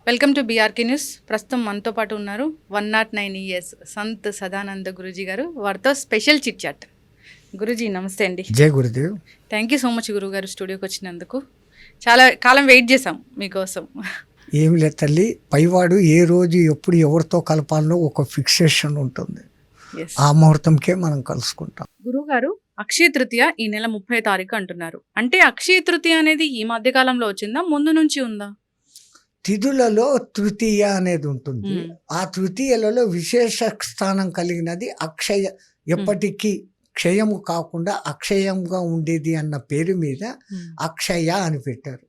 Welcome to BRK news. ప్రస్తుతం మనతో పాటు ఉన్నారు 109 ఇయర్స్ సంత్ సదానంద గురూజీ గారు. వారితో స్పెషల్ చిట్ చాట్. గురూజీ నమస్తే అండి. జై Gurudev. Thank you so much గురువు గారు స్టూడియోకి వచ్చినందుకు. చాలా కాలం వెయిట్ చేసాం మీకోసం. ఏమి లేదు తల్లి, పైవాడు ఏ రోజు ఎప్పుడు ఎవరితో కలపాలనో ఒక ఫిక్సేషన్ ఉంటుంది. ఆ ముహూర్తంకే మనం కలుసుకుంటాం. గురువు గారు, అక్షయ తృతీయ ఈ నెల 30 తారీఖు అంటున్నారు. అంటే అక్షయ తృతీయ అనేది ఈ మధ్య కాలంలో వచ్చిందా, ముందు నుంచి ఉందా? తిథులలో తృతీయ అనేది ఉంటుంది. ఆ తృతీయలలో విశేష స్థానం కలిగినది అక్షయ. ఎప్పటికీ క్షయము కాకుండా అక్షయంగా ఉండేది అన్న పేరు మీద అక్షయ అని పెట్టారు.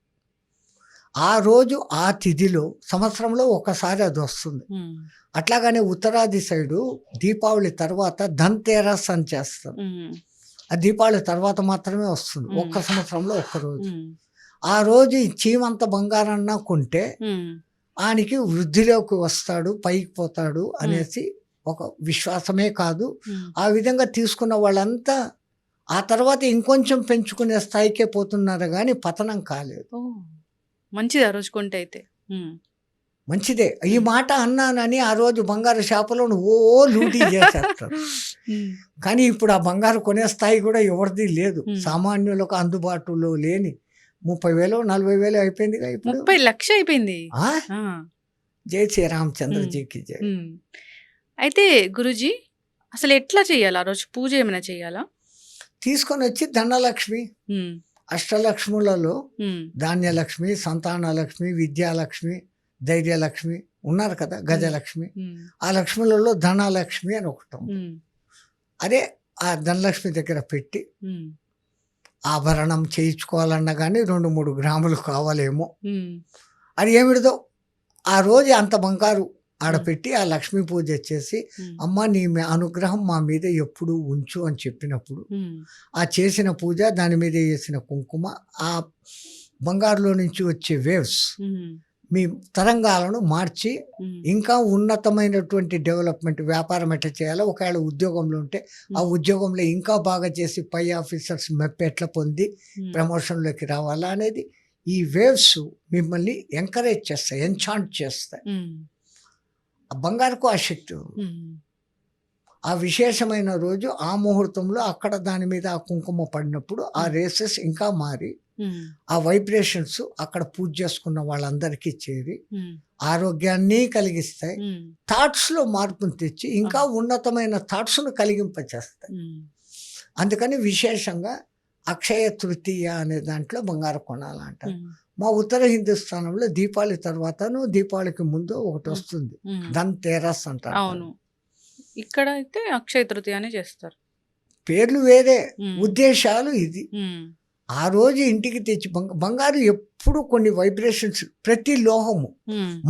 ఆ రోజు ఆ తిథిలో సంవత్సరంలో ఒకసారి అది వస్తుంది. అట్లాగానే ఉత్తరాది సైడు దీపావళి తర్వాత ధన్తేరస్ అని చేస్తారు. ఆ దీపావళి తర్వాత మాత్రమే వస్తుంది, ఒక్క సంవత్సరంలో ఒక్కరోజు. ఆ రోజు చీమంత బంగారన్నా కొంటే ఆయనకి వృద్ధిలోకి వస్తాడు, పైకి పోతాడు అనేసి ఒక విశ్వాసమే కాదు. ఆ విధంగా తీసుకున్న వాళ్ళంతా ఆ తర్వాత ఇంకొంచెం పెంచుకునే స్థాయికే పోతున్నారు కానీ పతనం కాలేదు. మంచిది ఆ రోజు కొంటే అయితే. మంచిదే. ఈ మాట అన్నానని ఆ రోజు బంగారు షాపులో లూటీ చేసేస్తారు. కానీ ఇప్పుడు ఆ బంగారు కొనే స్థాయి కూడా ఎవరిది లేదు. సామాన్యులకు అందుబాటులో లేని 30,000 40,000 అయిపోయింది. ఇప్పుడు 30 లక్షలు అయిపోయింది. జై శ్రీరామచంద్రజీకి జై. అయితే గురుజీ, అసలు ఎట్లా చేయాలి? ఆ రోజు పూజ ఏమైనా చేయాలా? తీసుకొని వచ్చి ధనలక్ష్మి, అష్టలక్ష్ములలో ధాన్యలక్ష్మి, సంతానలక్ష్మి, విద్యాలక్ష్మి, ధైర్యలక్ష్మి ఉన్నారు కదా, గజలక్ష్మి. ఆ లక్ష్ములలో ధనలక్ష్మి అని ఒకటి. అదే ఆ ధనలక్ష్మి దగ్గర పెట్టి ఆభరణం చేయించుకోవాలన్నా కానీ 2-3 గ్రాములు కావాలేమో. అది ఏమిటిదో ఆ రోజు అంత బంగారు ఆడపెట్టి ఆ లక్ష్మీ పూజ చేసి, అమ్మ నీ అనుగ్రహం మా మీద ఎప్పుడు ఉంచు అని చెప్పినప్పుడు ఆ చేసిన పూజ, దాని మీద వేసిన కుంకుమ, ఆ బంగారులో నుంచి వచ్చే వేవ్స్ మీ తరంగాలను మార్చి ఇంకా ఉన్నతమైనటువంటి డెవలప్మెంట్, వ్యాపారం ఎట్లా చేయాలో, ఒకవేళ ఉద్యోగంలో ఉంటే ఆ ఉద్యోగంలో ఇంకా బాగా చేసి పై ఆఫీసర్స్ మెప్పు ఎట్లా పొంది ప్రమోషన్లోకి రావాలా అనేది ఈ వేవ్స్ మిమ్మల్ని ఎంకరేజ్ చేస్తాయి, ఎన్చాంట్ చేస్తాయి. ఆ బంగారుకు ఆ శక్తి ఉంది. ఆ విశేషమైన రోజు ఆ ముహూర్తంలో అక్కడ దాని మీద ఆ కుంకుమ పడినప్పుడు ఆ రేసెస్ ఇంకా మారి ఆ వైబ్రేషన్స్ అక్కడ పూజ చేసుకున్న వాళ్ళందరికీ చేరి ఆరోగ్యాన్ని కలిగిస్తాయి. థాట్స్లో మార్పును తెచ్చి ఇంకా ఉన్నతమైన థాట్స్ను కలిగింపచేస్తాయి. అందుకని విశేషంగా అక్షయ తృతీయ అనే దాంట్లో బంగారు కొనాలంటారు. మా ఉత్తర హిందుస్థానంలో దీపావళి తర్వాతను దీపావళికి ముందు ఒకటి వస్తుంది, ధన్తేరస్ అంటారు. అవును, ఇక్కడ అయితే అక్షయ తృతీయ అని చేస్తారు. పేర్లు వేరే, ఉద్దేశాలు ఇది. ఆ రోజు ఇంటికి తెచ్చి బంగారు ఎప్పుడు కొన్ని వైబ్రేషన్స్, ప్రతి లోహము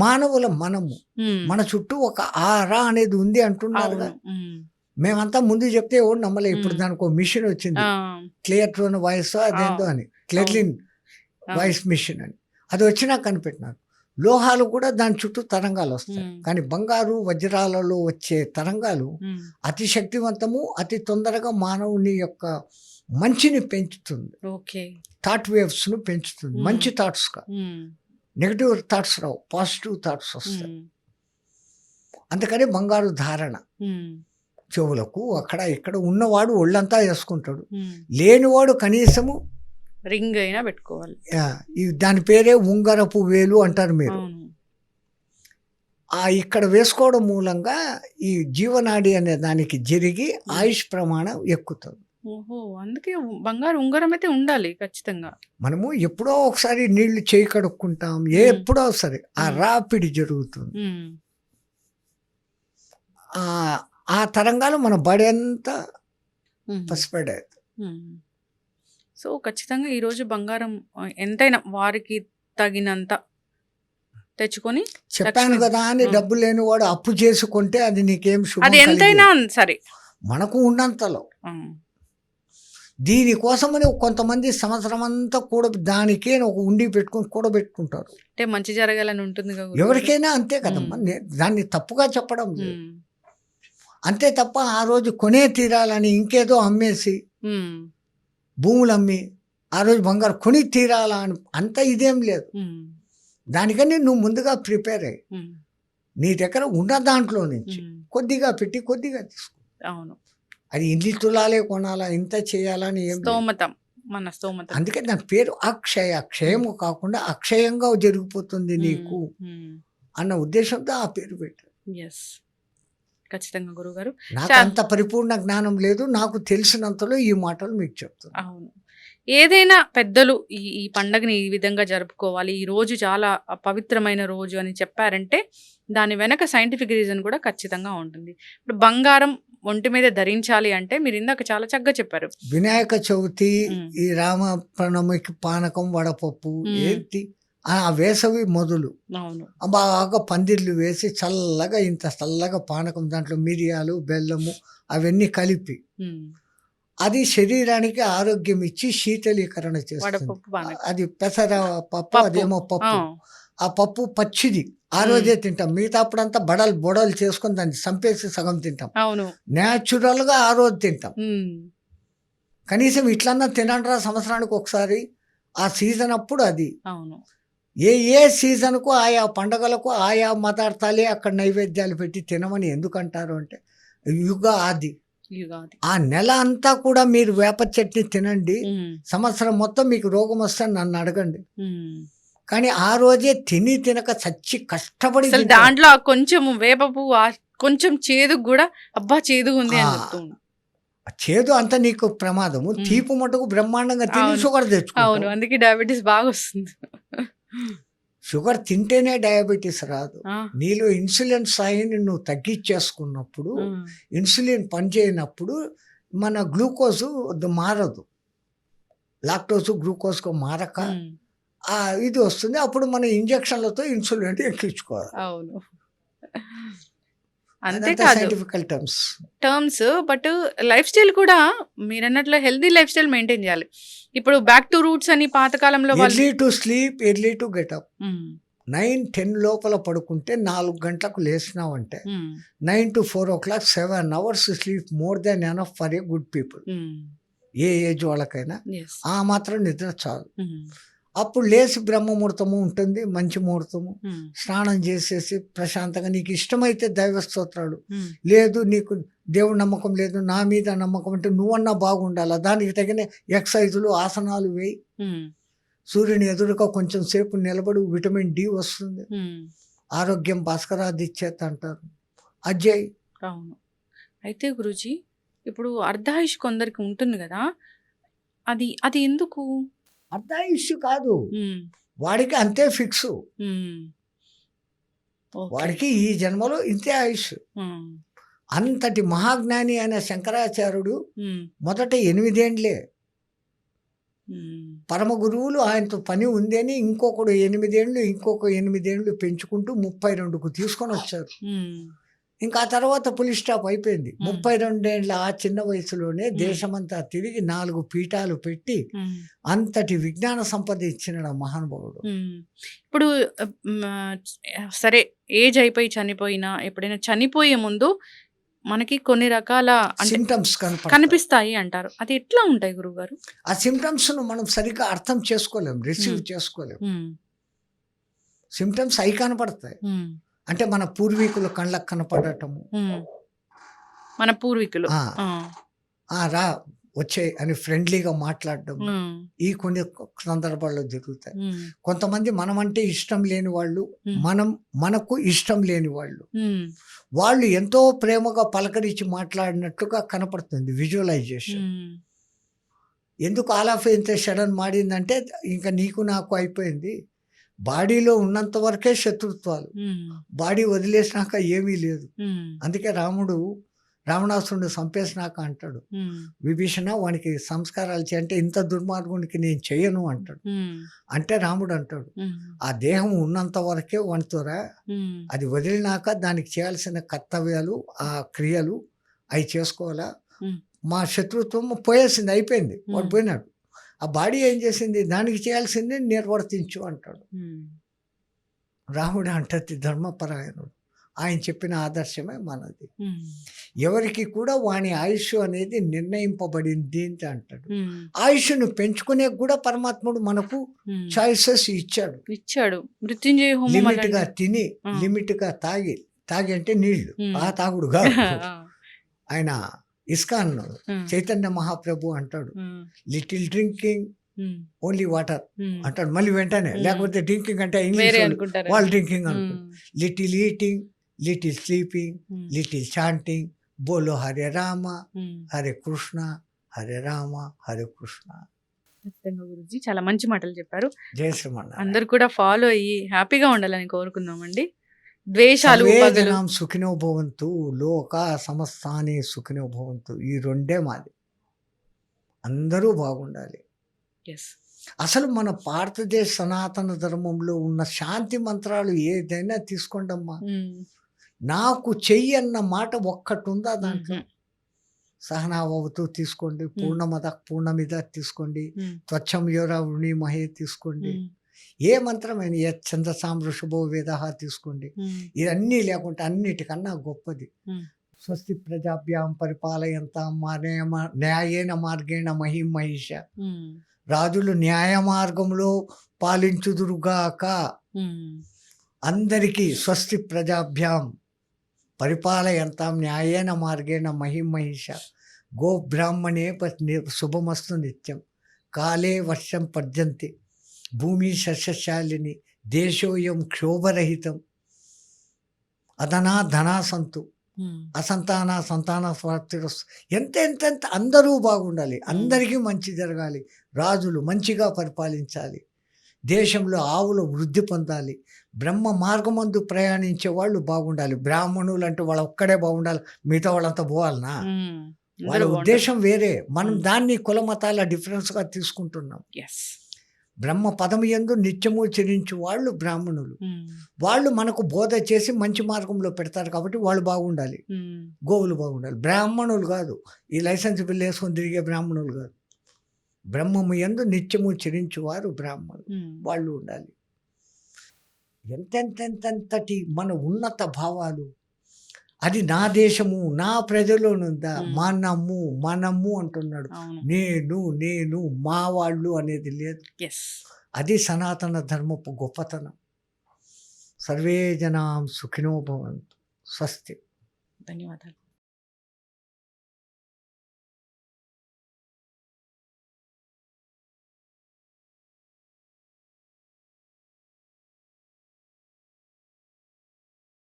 మానవుల మనము, మన చుట్టూ ఒక ఆరా అనేది ఉంది అంటున్నారు. మేమంతా ముందు చెప్తే ఎవరు నమ్మలే. ఇప్పుడు దానికి ఒక మిషన్ వచ్చింది, క్లియర్ట్రోన్ వాయిస్ అదేందో అని, క్లెర్లిన్ వాయిస్ మిషన్ అని. అది వచ్చినా కనిపెట్టినారు. లోహాలు కూడా దాని చుట్టూ తరంగాలు వస్తాయి. కానీ బంగారు వజ్రాలలో వచ్చే తరంగాలు అతి శక్తివంతము, అతి తొందరగా మానవుని యొక్క మంచిని పెంచుతుంది. థాట్ వేవ్స్ ను పెంచుతుంది. మంచి థాట్స్ గా, నెగిటివ్ థాట్స్ రావు, పాజిటివ్ థాట్స్ వస్తాయి. అందుకని బంగారు ధారణ చెవులకు అక్కడ ఇక్కడ ఉన్నవాడు ఒళ్ళంతా వేసుకుంటాడు, లేనివాడు కనీసము రింగ్ అయినా పెట్టుకోవాలి. దాని పేరే ఉంగరపు వేలు అంటారు మీరు. ఆ ఇక్కడ వేసుకోవడం మూలంగా ఈ జీవనాడి అనే దానికి జరిగి ఆయుష్ ప్రమాణం ఎక్కుతుంది. అందుకే బంగారు ఉంగరం అయితే ఉండాలి ఖచ్చితంగా. మనము ఎప్పుడో ఒకసారి నీళ్లు చేయి కడుక్కుంటాం, ఎప్పుడో సరే ఆ రాపిడి జరుగుతుంది. ఆ తరంగాలు మన బడి అంతా పసిపడేది. సో ఖచ్చితంగా ఈరోజు బంగారం ఎంతైనా వారికి తగినంత తెచ్చుకొని, చెప్పాను కదా అని డబ్బు లేనివాడు అప్పు చేసుకుంటే అది నీకేం శుభం, అది ఎంతైనా సరే మనకు ఉన్నంతలో. దీనికోసమని కొంతమంది సంవత్సరం అంతా దానికే ఒక ఉండి పెట్టుకుని కూడబెట్టుకుంటారు. అంటే మంచి జరగాలని ఉంటుంది కదా ఎవరికైనా, అంతే కదమ్మా. దాన్ని తప్పుగా చెప్పడం లేదు. అంతే తప్ప ఆ రోజు కొనే తీరాలని ఇంకేదో అమ్మేసి, భూములు అమ్మి ఆ రోజు బంగారు కొని తీరాలా అని అంత ఇదేం లేదు. దానికని నువ్వు ముందుగా ప్రిపేర్ అయ్యి ఉమ్, నీ దగ్గర ఉన్న దాంట్లో నుంచి ఉమ్, కొద్దిగా పెట్టి కొద్దిగా తీసుకో. అవును. అది ఇన్ని తులాలే కొనాలా ఇంత చేయాలని ఏం లేదు. స్తోమతం, మన స్తోమతం. అందుకే దాని పేరు అక్షయ. క్షయము కాకుండా అక్షయంగా జరిగిపోతుంది నీకు అన్న ఉద్దేశంతో ఆ పేరు పెట్టారు. ఎస్, ఖచ్చితంగా గురుగారు. నాకు అంత పరిపూర్ణ జ్ఞానం లేదు, నాకు తెలిసినంతలో ఈ మాటలు మీకు చెప్తాను. అవును. ఏదైనా పెద్దలు ఈ ఈ పండగని ఈ విధంగా జరుపుకోవాలి, ఈ రోజు చాలా పవిత్రమైన రోజు అని చెప్పారంటే దాని వెనక సైంటిఫిక్ రీజన్ కూడా ఖచ్చితంగా ఉంటుంది. ఇప్పుడు బంగారం ఒంటి మీద ధరించాలి అంటే మీరు ఇందాక చాలా చక్కగా చెప్పారు. వినాయక చవితి, మ్మ్. ఈ రామ ప్రణమికి పానకం వడపప్పు మ్మ్. ఏంటి ఆ వేసవి మొదలు అవును. బాగా పందిర్లు వేసి చల్లగా ఇంత చల్లగా పానకం, దాంట్లో మిరియాలు బెల్లము అవన్నీ కలిపి ఉమ్, అది శరీరానికి ఆరోగ్యం ఇచ్చి శీతలీకరణ చేస్తుంది. వడపప్పు పానకం. అది పెసర పప్పు, పప్పు. అదేమో ఆ, పప్పు. ఆ పప్పు పచ్చిది ఆ రోజే తింటాం, మిగతా అప్పుడంతా బొడలు చేసుకొని దాన్ని చంపేసి సగం తింటాం. అవును. న్యాచురల్గా ఆ రోజు తింటాం. ఉమ్, కనీసం ఇట్లన్నా తినండిరా సంవత్సరానికి ఒకసారి, ఆ సీజన్ అప్పుడు అది. అవును. ఏ సీజన్కు ఆయా పండగలకు ఆయా పదార్థాలే అక్కడ నైవేద్యాలు పెట్టి తినమని ఎందుకంటారు అంటే యుగాది. యుగాది. ఆ నెల అంతా కూడా మీరు వేప చట్నీ తినండి, ఉమ్, సంవత్సరం మొత్తం మీకు రోగం వస్తే నన్ను అడగండి. ఉమ్. కానీ ఆ రోజే తినక చచ్చి కష్టపడి అసలు తింటారు. దాంట్లో ఆ కొంచెం వేప పువ్వు కొంచెం చేదు కూడా అబ్బా చేదుగా ఉంది అని ఆ. చెప్తూ ఉంది. చేదు అంత నీకు ప్రమాదము, తీపి మటుకు బ్రహ్మాండంగా తిని అవును. షుగర్ అవును, తెచ్చుకుంటావు. అందుకే డయాబెటీస్ బాగా వస్తుంది. షుగర్ తింటేనే డయాబెటీస్ రాదు. ఆ, నీలో ఇన్సులిన్ స్థాయిని నువ్వు తగ్గించేసుకున్నప్పుడు, ఆ, ఇన్సులిన్ పనిచేయనప్పుడు మన గ్లూకోజు మారదు, లాక్టోజు గ్లూకోజ్కు మారక ఉమ్, ఇది వస్తుంది. అప్పుడు మన ఇంజక్షన్లతో ఇన్సులిన్ ఎక్కించుకోవాలి. అవును. అంతేకాదు సైంటిఫికల్ టర్మ్స్, బట్ లైఫ్ స్టైల్ కూడా మీరు అన్నట్లు హెల్దీ లైఫ్ స్టైల్ మెయింటైన్ చేయాలి. ఇప్పుడు బ్యాక్ టు రూట్స్ అని పాతకాలంలో వాళ్ళు early to sleep, early to get up. 9-10 లోపల పడుకుంటే 4 గంటలకు లేచినావంటే 9 to 4 o'clock 7 hours sleep more than enough for a good people. A age వాళ్ళకైనా ఆ మాత్రం నిద్ర చాలు. అప్పుడు లేచి బ్రహ్మ ముహూర్తము ఉంటుంది, మంచి ముహూర్తము, స్నానం చేసేసి ప్రశాంతంగా నీకు ఇష్టమైతే దైవ స్తోత్రాలు, లేదు నీకు దేవుడు నమ్మకం లేదు నా మీద నమ్మకం అంటే నువ్వన్నా బాగుండాలా, దానికి తగిన ఎక్సర్సైజులు ఆసనాలు వేయి, సూర్యుని ఎదురుగా కొంచెం సేపు నిలబడు, విటమిన్ డి వస్తుంది, ఆరోగ్యం భాస్కరాది ఇచ్చేత అంటారు, అజయ్. అవును. అయితే గురూజీ ఇప్పుడు అర్ధాయుష్ కొందరికి ఉంటుంది కదా, అది అది ఎందుకు? అర్ధాయుష్యు కాదు, వాడికి అంతే ఫిక్స్, వాడికి ఈ జన్మలో ఇంతే ఆయుష్. అంతటి మహాజ్ఞాని అయిన శంకరాచార్యుడు మొదట 8 ఏండ్లే, పరమ గురువులు ఆయనతో పని ఉంది అని ఇంకొకడు 8 ఏండ్లు, ఇంకొక 8 ఏండ్లు పెంచుకుంటూ 32కు తీసుకొని వచ్చారు. ఇంకా ఆ తర్వాత పులి స్టాప్ అయిపోయింది. 32 ఏండ్ల ఆ చిన్న వయసులోనే దేశమంతా తిరిగి 4 పీఠాలు పెట్టి అంతటి విజ్ఞాన సంపద ఇచ్చిన మహానుభావుడు. ఇప్పుడు సరే ఏజ్ అయిపోయి చనిపోయినా, ఎప్పుడైనా చనిపోయే ముందు మనకి కొన్ని రకాల సిమ్టమ్స్ కనిపిస్తాయి అంటారు, అది ఎట్లా ఉంటాయి గురుగారు? ఆ సిమ్టమ్స్ ను మనం సరిగ్గా అర్థం చేసుకోలేం, రిసీవ్ చేసుకోలేం. సిమ్టమ్స్ అవి కనపడతాయి అంటే మన పూర్వీకులు కళ్ళకు కనపడటము, మన పూర్వీకులు రా వచ్చే అని ఫ్రెండ్లీగా మాట్లాడడం, ఈ కొన్ని సందర్భాల్లో జరుగుతాయి. కొంతమంది మనం అంటే ఇష్టం లేని వాళ్ళు, మనకు ఇష్టం లేని వాళ్ళు ఎంతో ప్రేమగా పలకరించి మాట్లాడినట్లుగా కనపడుతుంది విజువలైజేషన్. ఎందుకు ఆల్ ఆఫ్ ఇంత సడన్ మాడిందంటే ఇంకా నీకు నాకు అయిపోయింది, బాడీలో ఉన్నంత వరకే శత్రుత్వాలు, బాడీ వదిలేసినాక ఏమీ లేదు. అందుకే రావణాసురుడు చంపేసినాక అంటాడు, విభీషణ వానికి సంస్కారాలు అంటే ఇంత దుర్మార్గునికి నేను చెయ్యను అంటాడు. అంటే రాముడు అంటాడు, ఆ దేహం ఉన్నంత వరకే వంతురా, అది వదిలినాక దానికి చేయాల్సిన కర్తవ్యాలు ఆ క్రియలు అవి చేసుకోవాలా, మా శత్రుత్వం పోయేసింది, అయిపోయింది, వాడు పోయినాడు. ఆ బాడీ ఏం చేసింది, దానికి చేయాల్సింది నిర్వర్తించు అంటాడు. రాముడు అంటది ధర్మపరాయణుడు, ఆయన చెప్పిన ఆదర్శమే మనది. ఎవరికి కూడా వాని ఆయుష్ అనేది నిర్ణయింపబడింది అని అంటాడు. ఆయుష్ను పెంచుకునే కూడా పరమాత్ముడు మనకు చాయిసెస్ ఇచ్చాడు. మృత్యుంజయ హోమం లిమిట్ గా అలాంటి- తిని, ఆ. లిమిట్ గా తాగి అంటే నీళ్లు, ఆ తాగుడు కాదు. ఆయన ఇస్కాన్ చైతన్య మహాప్రభు అంటాడు, లిటిల్ డ్రింకింగ్ ఓన్లీ వాటర్ అంటాడు. మళ్ళీ వెంటనే లేకపోతే డ్రింకింగ్ అంటే వేరే ఇంగ్లీష్ అనుకుంటారు. వాళ్ళు డ్రింకింగ్ అనుకుంటారు. Little eating, little sleeping, little chanting, బోలో హరే రామ హరే కృష్ణ, హరే రామ హరే కృష్ణ. ఖచ్చితంగా గురూజీ చాలా మంచి మాటలు చెప్పారు. జయ శ్రీమన్నారాయణ. అందరు కూడా ఫాలో అయ్యి హ్యాపీగా ఉండాలని కోరుకుందామండి. ద్వేషాలు సర్వే పగలు జనాం సుఖినో భవంతు, లోక సమస్తాని సుఖినో భవంతు. ఈ రెండే మాది. అందరూ బాగుండాలి. ఎస్ అసలు మన భారతదేశ సనాతన ధర్మంలో ఉన్న శాంతి మంత్రాలు ఏదైనా తీసుకోండమ్మా. నాకు చెయ్యి అన్న మాట ఒక్కటి ఉందా దాంట్లో? సహనావతు తీసుకోండి, పూర్ణమద పూర్ణమిద తీసుకోండి, త్వచ్చం యోరా వృణిమహే తీసుకోండి, ఏ మంత్రమైన ఛందసాం ఋషభో వేద తీసుకోండి. ఇవన్నీ లేకుంటే అన్నిటికన్నా గొప్పది. స్వస్తి ప్రజాభ్యాం పరిపాలయంతాం న్యాయేన మార్గేణ మహిం మహిష. రాజులు న్యాయ మార్గంలో పాలించుదురుగాక. అందరికీ స్వస్తి ప్రజాభ్యాం పరిపాలయంతాం న్యాయేన మార్గేణ మహిం మహిష. గో బ్రాహ్మణే శుభమస్తు నిత్యం. కాలే వర్షం పర్జంతి, భూమి సస్యశాలిని, దేశోయం క్షోభరహితం. అదనా ధనా సంతు, అసంతాన సంతాన స్వార్థిరస్తు. ఎంత అందరూ బాగుండాలి, అందరికీ మంచి జరగాలి, రాజులు మంచిగా పరిపాలించాలి, దేశంలో ఆవులు వృద్ధి పొందాలి, బ్రహ్మ మార్గమందు ప్రయాణించే వాళ్ళు బాగుండాలి. బ్రాహ్మణులు అంటే వాళ్ళు ఒక్కడే బాగుండాలి, మిగతా వాళ్ళంతా పోవాలనా? వాళ్ళ ఉద్దేశం వేరే. మనం దాన్ని కుల మతాల డిఫరెన్స్గా తీసుకుంటున్నాం. బ్రహ్మ పదము యందు నిత్యము చరించు వాళ్ళు బ్రాహ్మణులు. వాళ్ళు మనకు బోధ చేసి మంచి మార్గంలో పెడతారు కాబట్టి వాళ్ళు బాగుండాలి, గోవులు బాగుండాలి. బ్రాహ్మణులు కాదు, ఈ లైసెన్స్ బిల్లు వేసుకొని తిరిగే బ్రాహ్మణులు కాదు. బ్రహ్మము యందు నిత్యము చరించు వారు బ్రాహ్మణులు, వాళ్ళు ఉండాలి. ఎంతెంతెంతటి మన ఉన్నత భావాలు. అది నా దేశము, నా ప్రజలోనుందా? మనము అంటున్నాడు. నేను మా వాళ్ళు అనేది లేదు. అది సనాతన ధర్మపు గొప్పతనం. సర్వే జనాం సుఖినో భవంతు. స్వస్తి. ధన్యవాదాలు.